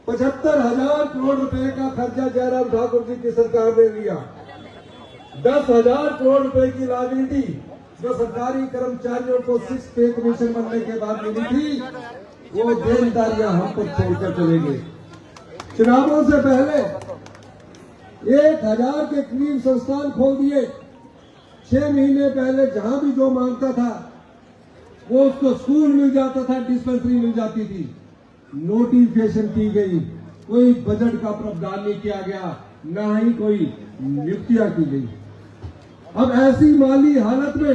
75,000 करोड़ रुपए का खर्चा जयराम ठाकुर जी की सरकार ने लिया। 10,000 करोड़ रुपए की लायबिलिटी जो सरकारी कर्मचारियों को 6 पे कमीशन बनने के बाद मिली थी, वो देनदारियां हम पर छोड़कर चले गए। चुनावों से पहले 1,000 के करीब संस्थान खोल दिए। 6 महीने पहले जहां भी जो मांगता था वो उसको स्कूल मिल जाता था, डिस्पेंसरी मिल जाती थी। नोटिफिकेशन की गई, कोई बजट का प्रावधान नहीं किया गया, ना ही कोई नियुक्तियां की गई। अब ऐसी माली हालत में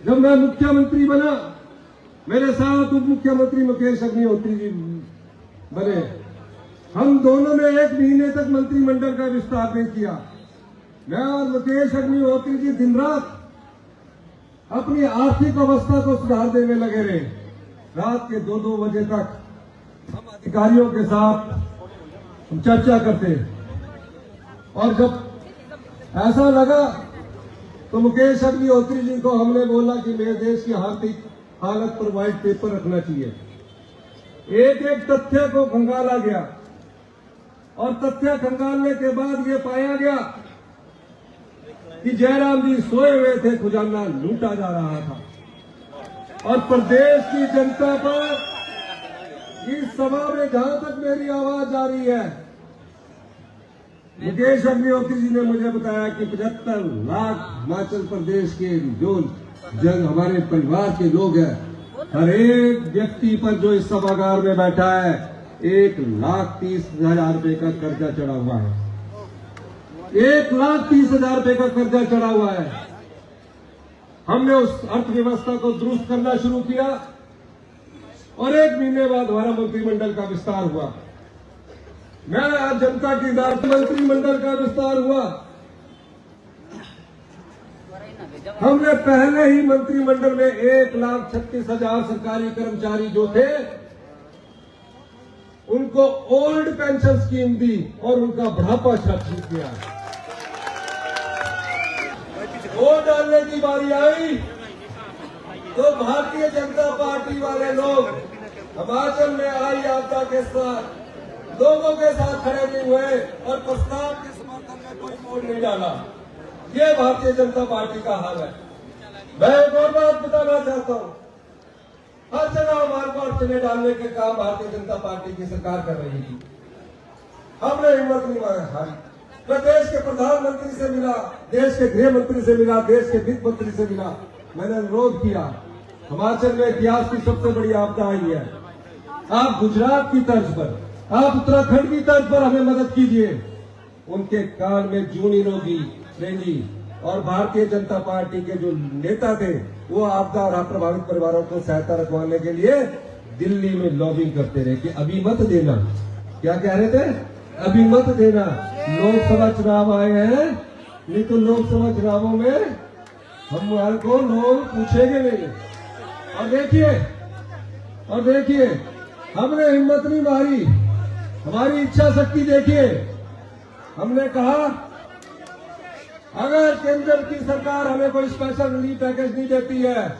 जब मैं मुख्यमंत्री बना, मेरे साथ उप मुख्यमंत्री मुकेश अग्निहोत्री जी बने। हम दोनों ने 1 महीने तक मंत्रिमंडल का विस्तार नहीं किया। मैं और मुकेश अग्निहोत्री जी दिन रात अपनी आर्थिक अवस्था को सुधारने में लगे रहे। रात के 2-2 बजे तक हम अधिकारियों के साथ चर्चा करते, और जब ऐसा लगा तो मुकेश अग्निहोत्री जी को हमने बोला कि मेरे देश की आर्थिक हालत पर व्हाइट पेपर रखना चाहिए। एक एक तथ्य को खंगाला गया, और तथ्य खंगालने के बाद ये पाया गया कि जयराम जी सोए हुए थे, खजाना लूटा जा रहा था। और प्रदेश की जनता पर इस सभा में जहां तक मेरी आवाज जा रही है, मुकेश अग्निहोत्री जी ने मुझे बताया कि 75 लाख हिमाचल प्रदेश के जो हमारे परिवार के लोग हैं, हर एक व्यक्ति पर जो इस सभागार में बैठा है 1,30,000 रुपए का कर्जा चढ़ा हुआ है। 1,30,000 रुपए का कर्जा चढ़ा हुआ है। हमने उस अर्थव्यवस्था को दुरुस्त करना शुरू किया, और 1 महीने बाद हमारा मंत्रिमंडल का विस्तार हुआ। मैं आज जनता की दाद मंत्रिमंडल का विस्तार हुआ। हमने पहले ही मंत्रिमंडल में 1,36,000 सरकारी कर्मचारी जो थे उनको ओल्ड पेंशन स्कीम दी और उनका बुढ़ापा शुरू किया। वोट डालने की बारी आई तो भारतीय जनता पार्टी वाले लोग हिमाचल में आई आपदा के साथ लोगों के साथ खड़े नहीं हुए और प्रस्ताव के समर्थन में कोई वोट नहीं डाला। ये भारतीय जनता पार्टी का हाल है। मैं एक और बात बताना चाहता हूं, हर जगह हमारे पास चने डालने के काम भारतीय जनता पार्टी की सरकार कर रही थी। हमने हिम्मत नहीं हारी। मैं देश के प्रधानमंत्री से मिला, देश के गृह मंत्री से मिला, देश के वित्त मंत्री से मिला। मैंने अनुरोध किया, हिमाचल में इतिहास की सबसे बड़ी आपदा आई है, आप गुजरात की तर्ज पर, आप उत्तराखंड की तर्ज पर हमें मदद कीजिए। उनके कान में जूनी रेंगी और भारतीय जनता पार्टी के जो नेता थे वो आपदा और प्रभावित परिवारों को सहायता रखवाने के लिए दिल्ली में लॉबिंग करते रहे कि अभी मत देना। क्या कह रहे थे? अभी मत देना, लोकसभा चुनाव आए हैं, नहीं तो लोकसभा चुनावों में हमारे को लोग पूछेंगे नहीं। और देखिए हमने हिम्मत नहीं मारी, हमारी इच्छा शक्ति देखिए। हमने कहा अगर केंद्र की सरकार हमें कोई स्पेशल रिलीफ पैकेज नहीं देती है,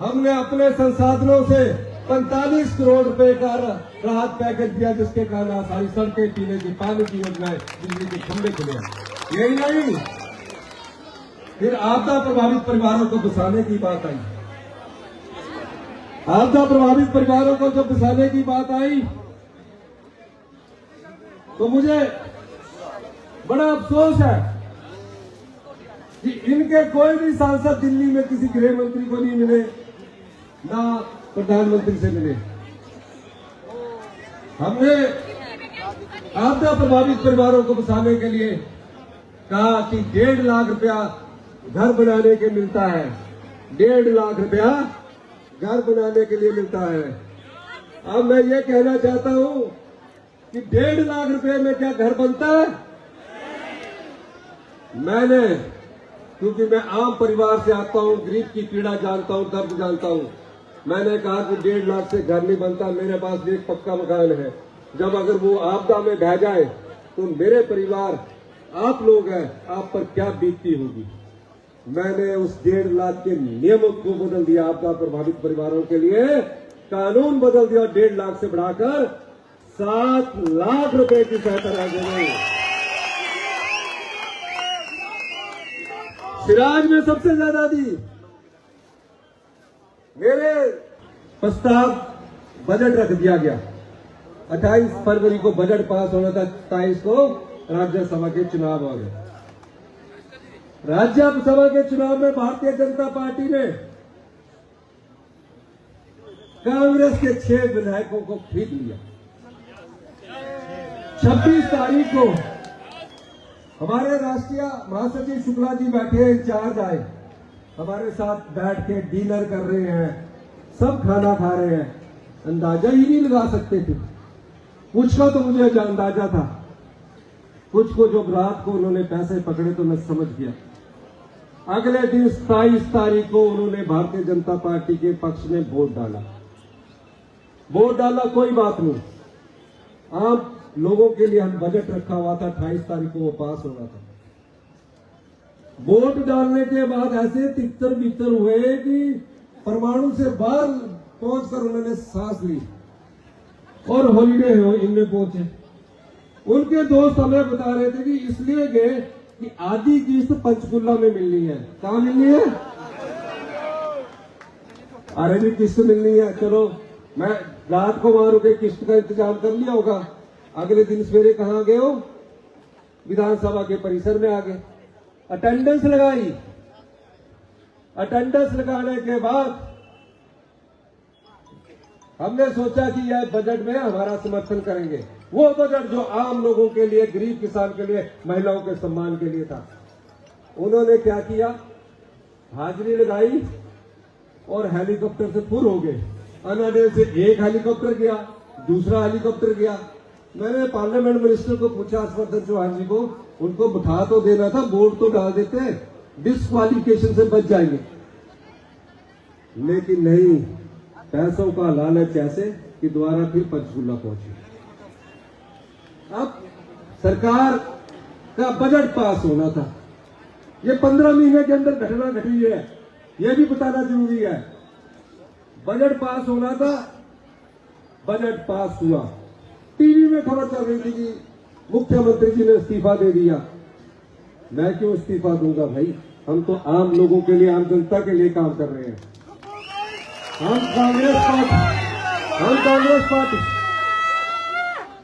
हमने अपने संसाधनों से 45 करोड़ रुपए का राहत पैकेज दिया, जिसके कारण आसानी सड़कें, पीने की पानी की योजनाएं, बिजली के खंभे खुले। यही नहीं, फिर आपदा प्रभावित परिवारों को बसाने की बात आई। आपदा प्रभावित परिवारों को जब बसाने की बात आई तो मुझे बड़ा अफसोस है कि इनके कोई भी सांसद दिल्ली में किसी गृह मंत्री को नहीं मिले, ना प्रधानमंत्री से मिले। हमने आपदा प्रभावित परिवारों को बचाने के लिए कहा कि 1.5 लाख रुपया घर बनाने के मिलता है, 1.5 लाख रुपया घर बनाने के लिए मिलता है। अब मैं ये कहना चाहता हूं कि 1.5 लाख रुपए में क्या घर बनता है? मैंने, क्योंकि मैं आम परिवार से आता हूं, गरीब की पीड़ा जानता हूं, दर्द जानता हूं, मैंने कहा कि 1.5 लाख से घर नहीं बनता। मेरे पास एक पक्का मकान है, जब अगर वो आपदा में बह जाए तो मेरे परिवार, आप लोग हैं, आप पर क्या बीतती होगी। मैंने उस 1.5 लाख के नियमों को बदल दिया। आपदा प्रभावित परिवारों के लिए कानून बदल दिया, 1.5 लाख से बढ़ाकर 7 लाख रुपए की सहायता राज्य में। सिराज में सबसे ज्यादा दी। मेरे प्रस्ताव बजट रख दिया गया। 28 फरवरी को बजट पास होना था, 27 को राज्यसभा के चुनाव हो गए। राज्यसभा के चुनाव में भारतीय जनता पार्टी ने कांग्रेस के 6 विधायकों को खरीद लिया। 26 तारीख को हमारे राष्ट्रीय महासचिव शुक्ला जी बैठे, इंचार्ज आए, हमारे साथ बैठ के डिनर कर रहे हैं, सब खाना खा रहे हैं। अंदाजा ही नहीं लगा सकते थे। कुछ का तो मुझे अंदाजा था, कुछ को जो रात को उन्होंने पैसे पकड़े तो मैं समझ गया। अगले दिन 27 तारीख को उन्होंने भारतीय जनता पार्टी के पक्ष में वोट डाला। वोट डाला कोई बात नहीं, आम लोगों के लिए हम बजट रखा हुआ था, 28 तारीख को वो पास होना था। वोट डालने के बाद ऐसे तितर बितर हुए कि परमाणु से बाहर पहुंचकर उन्होंने सांस ली और हॉलीडे इनमें पहुंचे। उनके दोस्त हमें बता रहे थे कि इसलिए गए कि आधी किस्त पंचकुला में मिलनी है। कहां मिलनी है? अरे भी किस्त मिलनी है, चलो मैं रात को वहां रुके किस्त का इंतजाम कर लिया होगा। अगले दिन सवेरे कहां गए हो? विधानसभा के परिसर में आ गए, अटेंडेंस लगाई। अटेंडेंस लगाने के बाद हमने सोचा कि यह बजट में हमारा समर्थन करेंगे, वो बजट जो आम लोगों के लिए, गरीब किसान के लिए, महिलाओं के सम्मान के लिए था। उन्होंने क्या किया? हाजिरी लगाई और हेलीकॉप्टर से फुर हो गए। अनाडे से एक हेलीकॉप्टर गया, दूसरा हेलीकॉप्टर गया। मैंने पार्लियामेंट मिनिस्टर को पूछा, हर्षवर्धन चौहान जी को, उनको बिठा तो देना था, वोट तो डाल देते, डिस्क्वालिफिकेशन से बच जाएंगे। लेकिन नहीं, पैसों का लालच ऐसे कि दोबारा फिर पंचकुला पहुंचे। अब सरकार का बजट पास होना था। ये 15 महीने के अंदर घटना घटी है, यह भी बताना जरूरी है। बजट पास होना था, बजट पास हुआ। टीवी में खबर चल रही थी कि मुख्यमंत्री जी ने इस्तीफा दे दिया। मैं क्यों इस्तीफा दूंगा भाई? हम तो आम लोगों के लिए, आम जनता के लिए काम कर रहे हैं। हम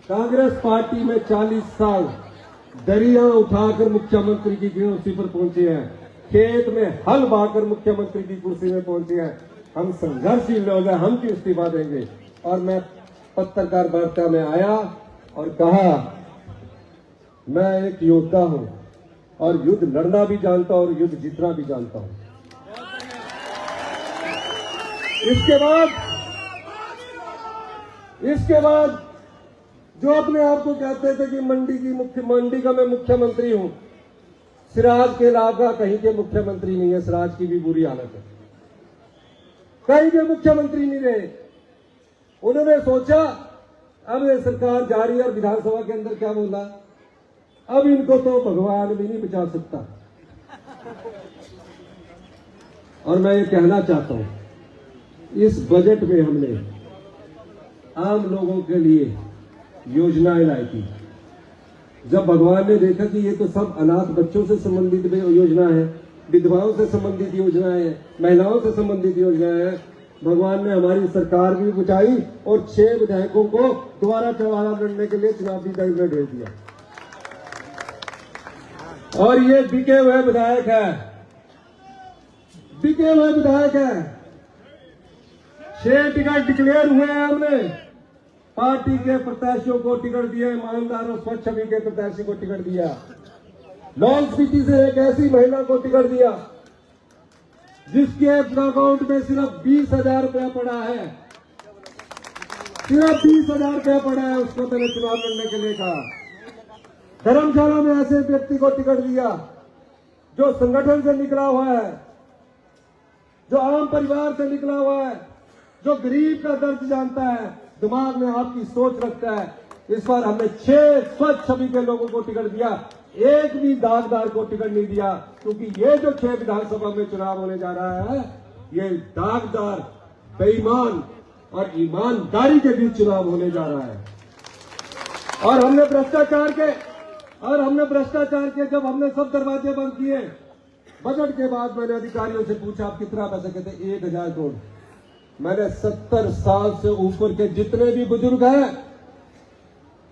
कांग्रेस पार्टी में 40 साल दरिया उठाकर मुख्यमंत्री की कुर्सी पर पहुंचे हैं, खेत में हल बहाकर मुख्यमंत्री की कुर्सी में पहुंचे हैं। हम संघर्षशील लोग हैं, हम क्यों इस्तीफा देंगे? और मैं पत्रकार वार्ता में आया और कहा, मैं एक योद्धा हूं और युद्ध लड़ना भी जानता हूं और युद्ध जीतना भी जानता हूं। इसके बाद जो अपने आप को कहते थे कि मंडी का मैं मुख्यमंत्री हूं, सिराज के अलावा कहीं के मुख्यमंत्री नहीं है। सिराज की भी बुरी हालत है, कहीं के मुख्यमंत्री नहीं रहे। उन्होंने सोचा अब ये सरकार जा रही है, और विधानसभा के अंदर क्या बोला, अब इनको तो भगवान भी नहीं बचा सकता। और मैं ये कहना चाहता हूं, इस बजट में हमने आम लोगों के लिए योजनाएं लाई थी। जब भगवान ने देखा कि ये तो सब अनाथ बच्चों से संबंधित योजना है, विधवाओं से संबंधित योजनाएं हैं, महिलाओं से संबंधित योजनाएं हैं, भगवान ने हमारी सरकार भी बचाई और 6 विधायकों को दोबारा चुनाव लड़ने के लिए चुनावी जंग में भेज दिया। और ये बिके हुए विधायक है, 6 टिकट डिक्लेयर हुए हैं। हमने पार्टी के प्रत्याशियों को टिकट दिया, ईमानदार और स्वच्छ छवि के प्रत्याशी को टिकट दिया। लाहौल स्पीति से एक ऐसी महिला को टिकट दिया जिसके अकाउंट में सिर्फ 20,000 रुपया पड़ा है, सिर्फ 20,000 रुपया पड़ा है। उसको मैंने चुनाव लड़ने के लिए कहा। धर्मशाला में ऐसे व्यक्ति को टिकट दिया जो संगठन से निकला हुआ है, जो आम परिवार से निकला हुआ है, जो गरीब का दर्द जानता है, दिमाग में आपकी सोच रखता है। इस बार हमने 6 स्वच्छ छवि के लोगों को टिकट दिया, एक भी दागदार को टिकट नहीं दिया, क्योंकि ये जो 6 विधानसभा में चुनाव होने जा रहा है, ये दागदार, बेईमान और ईमानदारी के बीच चुनाव होने जा रहा है। और हमने भ्रष्टाचार के जब हमने सब दरवाजे बंद किए, बजट के बाद मैंने अधिकारियों से पूछा आप कितना पैसा, कहते 1000 करोड़। मैंने 70 साल से ऊपर के जितने भी बुजुर्ग हैं,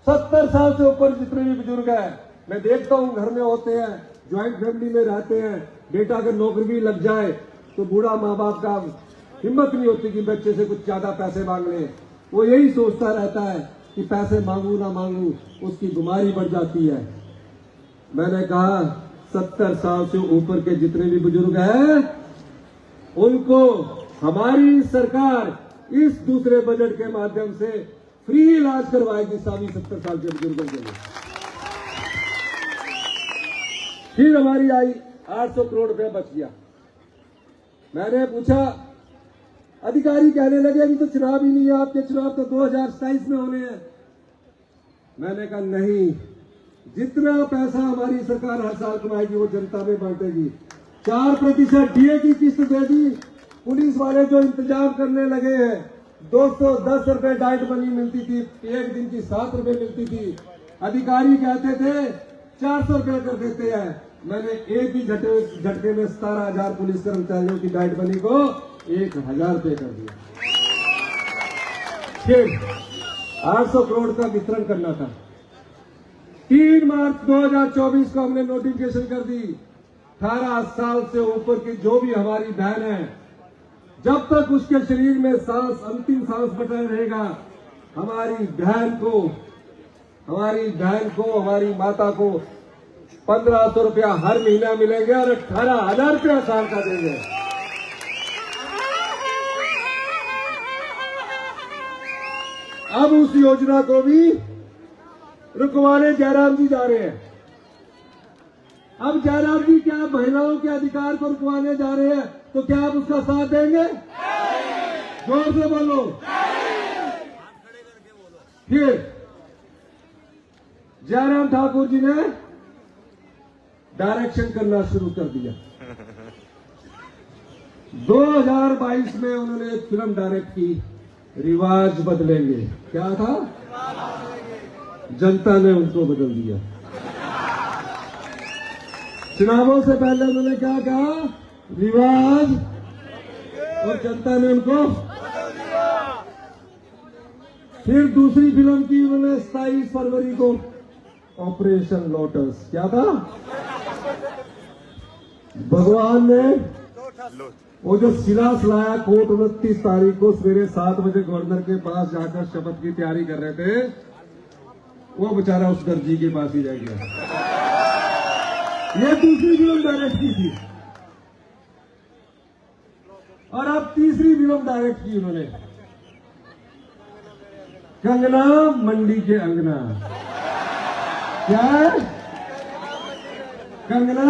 70 साल से ऊपर जितने भी बुजुर्ग हैं, मैं देखता हूं घर में होते हैं, ज्वाइंट फैमिली में रहते हैं, बेटा अगर नौकरी भी लग जाए तो बूढ़ा माँ बाप का हिम्मत नहीं होती कि बच्चे से कुछ ज्यादा पैसे मांग ले। वो यही सोचता रहता है कि पैसे मांगू ना मांगू, उसकी बीमारी बढ़ जाती है। मैंने कहा 70 साल से ऊपर के जितने भी बुजुर्ग हैं, उनको हमारी सरकार इस दूसरे बजट के माध्यम से फ्री इलाज करवाएगी सभी 70 साल के बुजुर्गों के लिए। फिर हमारी आई 800 करोड़ रुपया बच गया। मैंने पूछा, अधिकारी कहने लगे अभी तो चुनाव ही नहीं है, आपके चुनाव तो 2027 में होने हैं। मैंने कहा नहीं, जितना पैसा हमारी सरकार हर साल कमाएगी वो जनता में बांटेगी। 4% डीए की किस्त दे दी। पुलिस वाले जो इंतजाम करने लगे हैं, 210 रुपए डाइट मनी मिलती थी, एक दिन की 7 रुपए मिलती थी। अधिकारी कहते थे 400 रुपए कर देते हैं। मैंने एक ही झटके में 17,000 पुलिस कर्मचारियों की डाइट मनी को 1,000 रुपए कर दिया। फिर 800 करोड़ का वितरण करना था। 3 मार्च 2024 को हमने नोटिफिकेशन कर दी। 18 साल से ऊपर की जो भी हमारी बहन है, जब तक उसके शरीर में सांस, अंतिम सांस बचा रहेगा, हमारी बहन को, हमारी माता को 1500 रुपया हर महीना मिलेंगे और 18,000 रुपया साल का देंगे। अब उस योजना को भी रुकवाने जयराम जी जा रहे हैं। अब जयराम जी क्या महिलाओं के अधिकार को रुकवाने जा रहे हैं, तो क्या आप उसका साथ देंगे? जोर से बोलो। फिर जयराम ठाकुर जी ने डायरेक्शन करना शुरू कर दिया। 2022 में उन्होंने एक फिल्म डायरेक्ट की, रिवाज बदलेंगे। क्या था? जनता ने उनको बदल दिया। चुनावों से पहले उन्होंने क्या कहा? रिवाज, और जनता ने उनको फिर दूसरी फिल्म की उन्होंने 27 फरवरी को, ऑपरेशन लोटस। क्या था? भगवान ने वो जो शिला लाया कोर्ट 29 तारीख को सवेरे 7 बजे गवर्नर के पास जाकर शपथ की तैयारी कर रहे थे, वो बेचारा उस दर्जी के पास ही रह गया। ये दूसरी फिल्म डायरेक्ट की थी। और अब तीसरी फिल्म डायरेक्ट की उन्होंने, कंगना मंडी के अंगना। क्या है? कंगना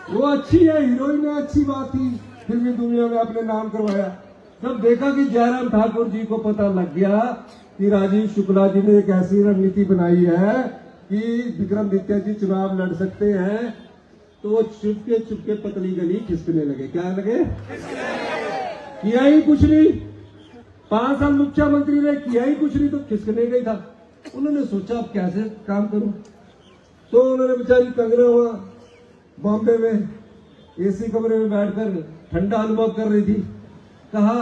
वो अच्छी है, हीरोइन है, अच्छी बात थी, फिर भी दुनिया में अपने नाम करवाया। तब देखा कि जयराम ठाकुर जी को पता लग गया कि राजीव शुक्ला जी ने एक ऐसी रणनीति बनाई है कि विक्रमादित्य जी चुनाव लड़ सकते हैं, तो वो चुपके पतली गली खिसकने लगे। क्या लगे? किया ही कुछ नहीं। 5 साल मुख्यमंत्री ने किया ही कुछ नहीं, तो खिसकने गई था। उन्होंने सोचा अब कैसे काम करूं, तो उन्होंने बेचारी कंगना हुआ बॉम्बे में एसी कमरे में बैठकर ठंडा अनुभव कर रही थी। कहा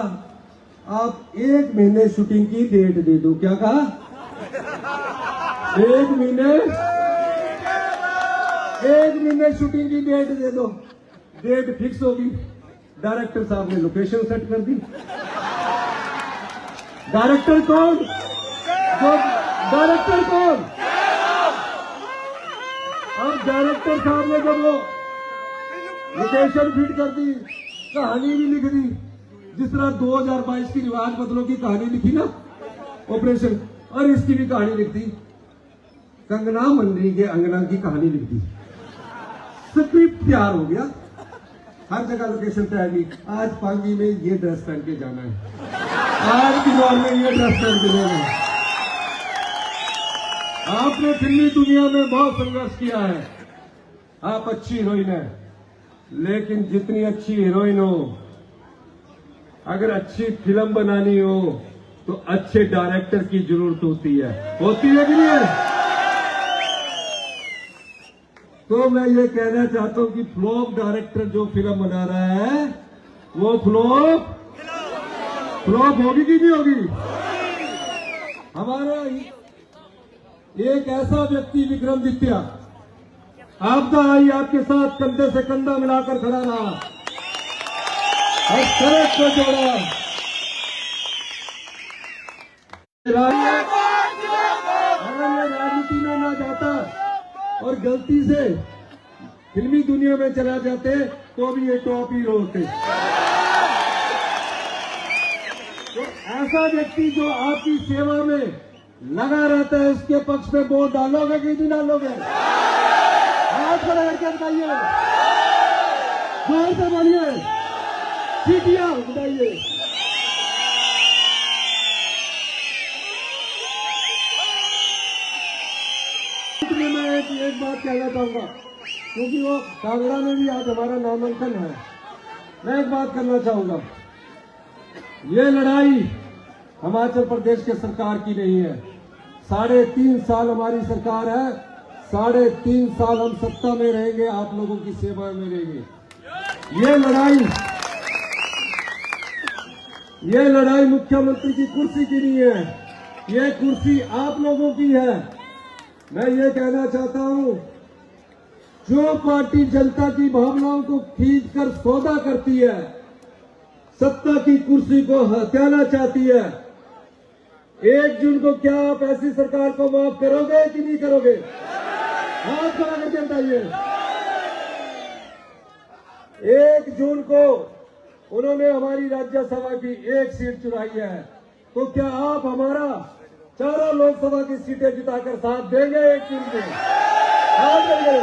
आप 1 महीने शूटिंग की डेट दे दो। क्या कहा? 1 महीने शूटिंग की डेट दे दो। डेट फिक्स होगी। डायरेक्टर साहब ने लोकेशन सेट कर दी। डायरेक्टर कौन? अब डायरेक्टर साहब ने जब वो लोकेशन फिट कर दी, कहानी भी लिख दी, जिस तरह 2022 की रिवाज बदलों की कहानी लिखी ना, ऑपरेशन, और इसकी भी कहानी लिख दी, कंगना मंडी के अंगना की कहानी लिख दी। स्क्रिप्ट तैयार हो गया, हर जगह लोकेशन तैयार की। आज पांगी में ये ड्रेस पहन के जाना है, आज की दौर में ये ड्रेस पहन के जाना है। आपने फिल्मी दुनिया में बहुत संघर्ष किया है, आप अच्छी हीरोइन है, लेकिन जितनी अच्छी हीरोइन हो, अगर अच्छी फिल्म बनानी हो तो अच्छे डायरेक्टर की जरूरत होती है कि नहीं है? तो मैं ये कहना चाहता हूं कि फ्लॉप डायरेक्टर जो फिल्म बना रहा है वो फ्लॉप होगी कि नहीं होगी? हमारा एक ऐसा व्यक्ति विक्रमादित्य आपदा आई आपके साथ कंधे से कंधा मिलाकर खड़ा रहा और सड़क को जोड़ा। अगर ये राजनीति में ना जाता और गलती से फिल्मी दुनिया में चला जाते तो भी ये टॉप हीरो होते। तो ऐसा व्यक्ति जो आपकी सेवा में लगा रहता है उसके पक्ष में वोट डालोगे कि नहीं डालोगे? हाथ खड़ा करके बताइए, जोर से बोलिए, सीटियां बताइए। मैं एक बात कहना चाहूंगा क्योंकि वो कांगड़ा में भी आज हमारा नामांकन है। मैं एक बात करना चाहूंगा, ये लड़ाई हिमाचल प्रदेश के सरकार की नहीं है। 3.5 साल हमारी सरकार है, 3.5 साल हम सत्ता में रहेंगे, आप लोगों की सेवा में रहेंगे। ये लड़ाई मुख्यमंत्री की कुर्सी की नहीं है, ये कुर्सी आप लोगों की है। मैं ये कहना चाहता हूं, जो पार्टी जनता की भावनाओं को खींचकर सौदा करती है, सत्ता की कुर्सी को हथियाना चाहती है, 1 जून को क्या आप ऐसी सरकार को माफ करोगे कि नहीं करोगे? हाथ खड़ा करके बताइए। 1 जून को उन्होंने हमारी राज्यसभा की 1 सीट चुराई है, तो क्या आप हमारा 4 लोकसभा की सीटें जिताकर साथ देंगे 1 जून में? हाथ देंगे।